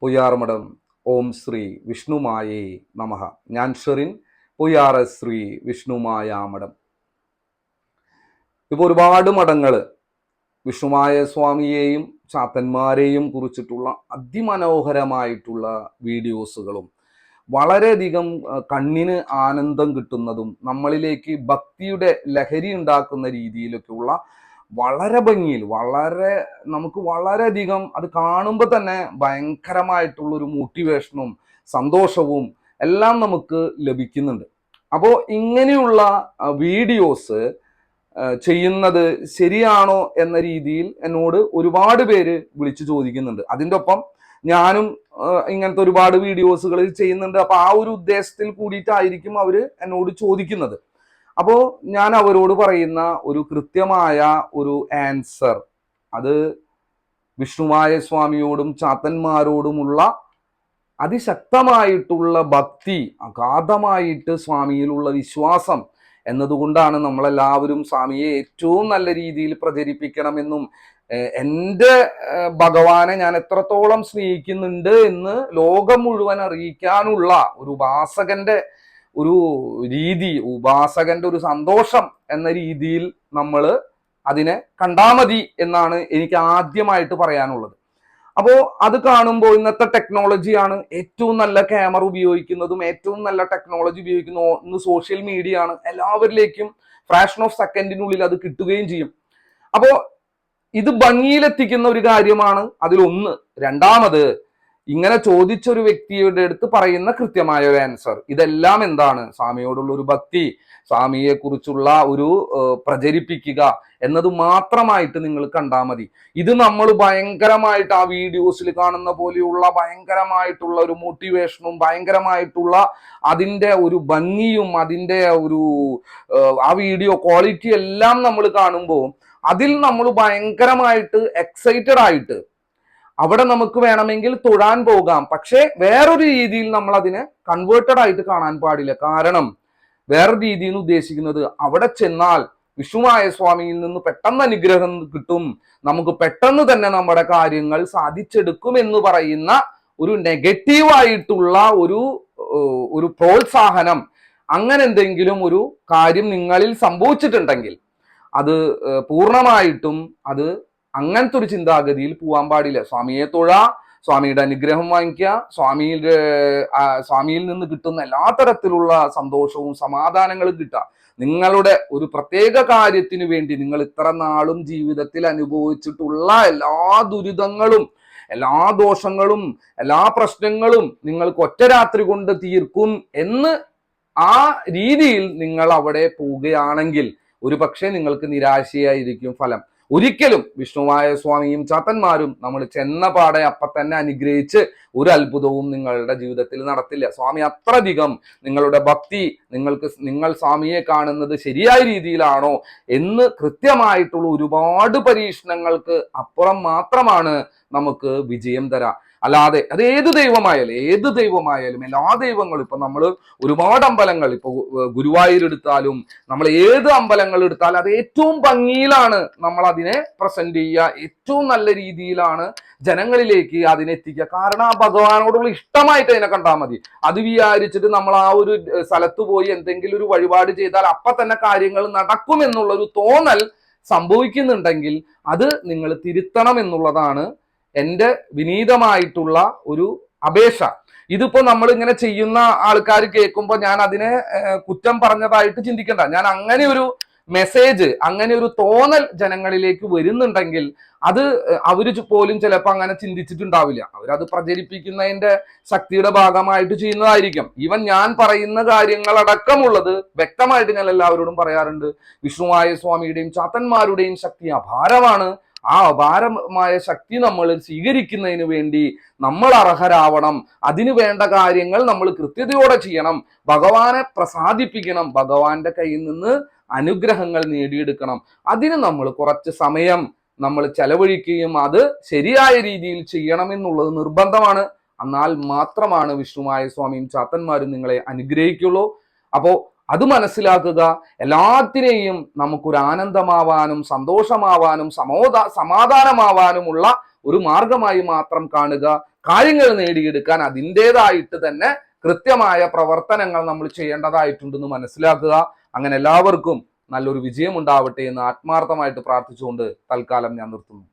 പുയ്യാർമഠം ഓം ശ്രീ വിഷ്ണുമായേ നമഃ. ഞാൻ ഷെറിൻ, പുയ്യാറ് ശ്രീ വിഷ്ണുമായ മഠം. ഇപ്പോൾ ഒരുപാട് മഠങ്ങൾ വിഷ്ണുമായ സ്വാമിയെയും ചാത്തന്മാരെയും കുറിച്ചിട്ടുള്ള അതിമനോഹരമായിട്ടുള്ള വീഡിയോസുകളും വളരെയധികം കണ്ണിന് ആനന്ദം കിട്ടുന്നതും നമ്മളിലേക്ക് ഭക്തിയുടെ ലഹരി ഉണ്ടാക്കുന്ന രീതിയിലൊക്കെയുള്ള വളരെ ഭംഗിയിൽ നമുക്ക് വളരെയധികം അത് കാണുമ്പോൾ തന്നെ ഭയങ്കരമായിട്ടുള്ള ഒരു മോട്ടിവേഷനും സന്തോഷവും എല്ലാം നമുക്ക് ലഭിക്കുന്നുണ്ട്. അപ്പോൾ ഇങ്ങനെയുള്ള വീഡിയോസ് ചെയ്യുന്നത് ശരിയാണോ എന്ന രീതിയിൽ എന്നോട് ഒരുപാട് പേര് വിളിച്ചു ചോദിക്കുന്നുണ്ട്. അതിൻ്റെ ഒപ്പം ഞാനും ഇങ്ങനത്തെ ഒരുപാട് വീഡിയോസുകൾ ചെയ്യുന്നുണ്ട്. അപ്പൊ ആ ഒരു ഉദ്ദേശത്തിൽ കൂടിയിട്ടായിരിക്കും അവര് എന്നോട് ചോദിക്കുന്നത്. അപ്പോൾ ഞാൻ അവരോട് പറയുന്ന ഒരു കൃത്യമായ ഒരു ആൻസർ, അത് വിഷ്ണുമായ സ്വാമിയോടും ചാത്തന്മാരോടുമുള്ള അതിശക്തമായിട്ടുള്ള ഭക്തി, അഗാധമായിട്ട് സ്വാമിയിലുള്ള വിശ്വാസം എന്നതുകൊണ്ടാണ് നമ്മളെല്ലാവരും സ്വാമിയെ ഏറ്റവും നല്ല രീതിയിൽ പ്രചരിപ്പിക്കണമെന്നും എൻ്റെ ഭഗവാനെ ഞാൻ എത്രത്തോളം സ്നേഹിക്കുന്നുണ്ട് എന്ന് ലോകം മുഴുവൻ അറിയിക്കാനുള്ള ഒരു ഉപാസകന്റെ ഒരു രീതി, ഉപാസകന്റെ ഒരു സന്തോഷം എന്ന രീതിയിൽ നമ്മൾ അതിനെ കണ്ടാൽ മതി എന്നാണ് എനിക്ക് ആദ്യമായിട്ട് പറയാനുള്ളത്. അപ്പോൾ അത് കാണുമ്പോൾ ഇന്നത്തെ ടെക്നോളജിയാണ് ഏറ്റവും നല്ല ക്യാമറ ഉപയോഗിക്കുന്നതും ഏറ്റവും നല്ല ടെക്നോളജി ഉപയോഗിക്കുന്ന ഒന്ന് സോഷ്യൽ മീഡിയ ആണ്. എല്ലാവരിലേക്കും ഫ്രാക്ഷൻ ഓഫ് സെക്കൻഡിനുള്ളിൽ അത് കിട്ടുകയും ചെയ്യും. അപ്പോൾ ഇത് ഭംഗിയിലെത്തിക്കുന്ന ഒരു കാര്യമാണ് അതിലൊന്ന്. രണ്ടാമത്, ഇങ്ങനെ ചോദിച്ചൊരു വ്യക്തിയുടെ അടുത്ത് പറയുന്ന കൃത്യമായ ഒരു ആൻസർ. ഇതെല്ലാം എന്താണ്? സ്വാമിയോടുള്ള ഒരു ഭക്തി, സ്വാമിയെ കുറിച്ചുള്ള ഒരു പ്രചരിപ്പിക്കുക എന്നത് മാത്രമായിട്ട് നിങ്ങൾ കണ്ടാൽ മതി. ഇത് നമ്മൾ ഭയങ്കരമായിട്ട് ആ വീഡിയോസിൽ കാണുന്ന പോലെയുള്ള ഭയങ്കരമായിട്ടുള്ള ഒരു മോട്ടിവേഷനും ഭയങ്കരമായിട്ടുള്ള അതിൻ്റെ ഒരു ഭംഗിയും അതിൻ്റെ ഒരു ആ വീഡിയോ ക്വാളിറ്റി എല്ലാം നമ്മൾ കാണുമ്പോൾ അതിൽ നമ്മൾ ഭയങ്കരമായിട്ട് എക്സൈറ്റഡ് ആയിട്ട് അവിടെ നമുക്ക് വേണമെങ്കിൽ തൊഴാൻ പോകാം. പക്ഷെ വേറൊരു രീതിയിൽ നമ്മൾ അതിനെ കൺവേർട്ടഡ് ആയിട്ട് കാണാൻ പാടില്ല. കാരണം വേറൊരു രീതിയിൽ ഉദ്ദേശിക്കുന്നത് അവിടെ ചെന്നാൽ വിഷ്ണുമായ സ്വാമിയിൽ നിന്ന് പെട്ടെന്ന് അനുഗ്രഹം കിട്ടും, നമുക്ക് പെട്ടെന്ന് തന്നെ നമ്മുടെ കാര്യങ്ങൾ സാധിച്ചെടുക്കും എന്ന് പറയുന്ന ഒരു നെഗറ്റീവായിട്ടുള്ള ഒരു പ്രോത്സാഹനം, അങ്ങനെ എന്തെങ്കിലും ഒരു കാര്യം നിങ്ങളിൽ സംഭവിച്ചിട്ടുണ്ടെങ്കിൽ അത് പൂർണ്ണമായിട്ടും അത് അങ്ങനത്തെ ഒരു ചിന്താഗതിയിൽ പോകാൻ പാടില്ല. സ്വാമിയെ തൊഴാ, സ്വാമിയുടെ അനുഗ്രഹം വാങ്ങിക്കുക, സ്വാമിയിൽ നിന്ന് കിട്ടുന്ന എല്ലാ തരത്തിലുള്ള സന്തോഷവും സമാധാനങ്ങളും കിട്ടുക. നിങ്ങളുടെ ഒരു പ്രത്യേക കാര്യത്തിന് വേണ്ടി നിങ്ങൾ ഇത്ര നാളും ജീവിതത്തിൽ അനുഭവിച്ചിട്ടുള്ള എല്ലാ ദുരിതങ്ങളും എല്ലാ ദോഷങ്ങളും എല്ലാ പ്രശ്നങ്ങളും നിങ്ങൾക്ക് ഒറ്റ രാത്രി കൊണ്ട് തീർക്കും എന്ന് ആ രീതിയിൽ നിങ്ങൾ അവിടെ പോവുകയാണെങ്കിൽ ഒരു പക്ഷേ നിങ്ങൾക്ക് നിരാശയായിരിക്കും ഫലം. ഒരിക്കലും വിഷ്ണുവായ സ്വാമിയും ചാത്തന്മാരും നമ്മൾ ചെന്ന പാടെ അപ്പം തന്നെ അനുഗ്രഹിച്ച് ഒരു അത്ഭുതവും നിങ്ങളുടെ ജീവിതത്തിൽ നടത്തില്ല. സ്വാമി അത്രയധികം നിങ്ങളുടെ ഭക്തി, നിങ്ങൾ സ്വാമിയെ കാണുന്നത് ശരിയായ രീതിയിലാണോ എന്ന് കൃത്യമായിട്ടുള്ള ഒരുപാട് പരീക്ഷണങ്ങൾക്ക് അപ്പുറം മാത്രമാണ് നമുക്ക് വിജയം തരാം. അല്ലാതെ അത് ഏത് ദൈവമായാലും എല്ലാ ദൈവങ്ങളും, ഇപ്പൊ നമ്മൾ ഒരുപാട് അമ്പലങ്ങൾ, ഇപ്പൊ ഗുരുവായൂർ എടുത്താലും നമ്മൾ ഏത് അമ്പലങ്ങൾ എടുത്താലും അത് ഏറ്റവും ഭംഗിയിലാണ് നമ്മൾ അതിനെ പ്രസന്റ് ചെയ്യുക, ഏറ്റവും നല്ല രീതിയിലാണ് ജനങ്ങളിലേക്ക് അതിനെ എത്തിക്കുക. കാരണം ആ ഭഗവാനോടുള്ള ഇഷ്ടമായിട്ട് അതിനെ കണ്ടാൽ മതി. അത് വിചാരിച്ചിട്ട് നമ്മൾ ആ ഒരു സ്ഥലത്ത് പോയി എന്തെങ്കിലും ഒരു വഴിപാട് ചെയ്താൽ അപ്പൊ തന്നെ കാര്യങ്ങൾ നടക്കും എന്നുള്ളൊരു തോന്നൽ സംഭവിക്കുന്നുണ്ടെങ്കിൽ അത് നിങ്ങൾ തിരുത്തണം എന്നുള്ളതാണ് എൻ്റെ വിനീതമായിട്ടുള്ള ഒരു അപേക്ഷ. ഇതിപ്പോ നമ്മൾ ഇങ്ങനെ ചെയ്യുന്ന ആൾക്കാർ കേൾക്കുമ്പോൾ ഞാൻ അതിനെ കുറ്റം പറഞ്ഞതായിട്ട് ചിന്തിക്കണ്ട. ഞാൻ അങ്ങനെ ഒരു മെസ്സേജ്, അങ്ങനെ ഒരു തോന്നൽ ജനങ്ങളിലേക്ക് വരുന്നുണ്ടെങ്കിൽ അത് അവര് പോലും ചിലപ്പോൾ അങ്ങനെ ചിന്തിച്ചിട്ടുണ്ടാവില്ല. അവരത് പ്രചരിപ്പിക്കുന്നതിന്റെ ശക്തിയുടെ ഭാഗമായിട്ട് ചെയ്യുന്നതായിരിക്കും. ഈവൻ ഞാൻ പറയുന്ന കാര്യങ്ങളടക്കമുള്ളത് വ്യക്തമായിട്ട് ഞാൻ എല്ലാവരോടും പറയാറുണ്ട്. വിഷ്ണുവായ സ്വാമിയുടെയും ചാത്തന്മാരുടെയും ശക്തി അപാരമാണ്. ആ അപാരമായ ശക്തി നമ്മൾ സ്വീകരിക്കുന്നതിന് വേണ്ടി നമ്മൾ അർഹരാവണം. അതിനു വേണ്ട കാര്യങ്ങൾ നമ്മൾ കൃത്യതയോടെ ചെയ്യണം, ഭഗവാനെ പ്രസാദിപ്പിക്കണം, ഭഗവാന്റെ കയ്യിൽ നിന്ന് അനുഗ്രഹങ്ങൾ നേടിയെടുക്കണം. അതിന് നമ്മൾ കുറച്ച് സമയം നമ്മൾ ചെലവഴിക്കുകയും അത് ശരിയായ രീതിയിൽ ചെയ്യണമെന്നുള്ളത് നിർബന്ധമാണ്. എന്നാൽ മാത്രമാണ് വിഷ്ണുമായ സ്വാമിയും ചാത്തന്മാരും നിങ്ങളെ അനുഗ്രഹിക്കുള്ളൂ. അപ്പോൾ അത് മനസ്സിലാക്കുക. എല്ലാത്തിനെയും നമുക്കൊരു ആനന്ദമാവാനും സന്തോഷമാവാനും സമാധാനമാവാനുമുള്ള ഒരു മാർഗമായി മാത്രം കാണുക. കാര്യങ്ങൾ നേടിയെടുക്കാൻ അതിൻ്റെതായിട്ട് തന്നെ കൃത്യമായ പ്രവർത്തനങ്ങൾ നമ്മൾ ചെയ്യേണ്ടതായിട്ടുണ്ടെന്ന് മനസ്സിലാക്കുക. അങ്ങനെ എല്ലാവർക്കും നല്ലൊരു വിജയം ഉണ്ടാവട്ടെ എന്ന് ആത്മാർത്ഥമായിട്ട് പ്രാർത്ഥിച്ചുകൊണ്ട് തൽക്കാലം ഞാൻ നിർത്തുന്നു.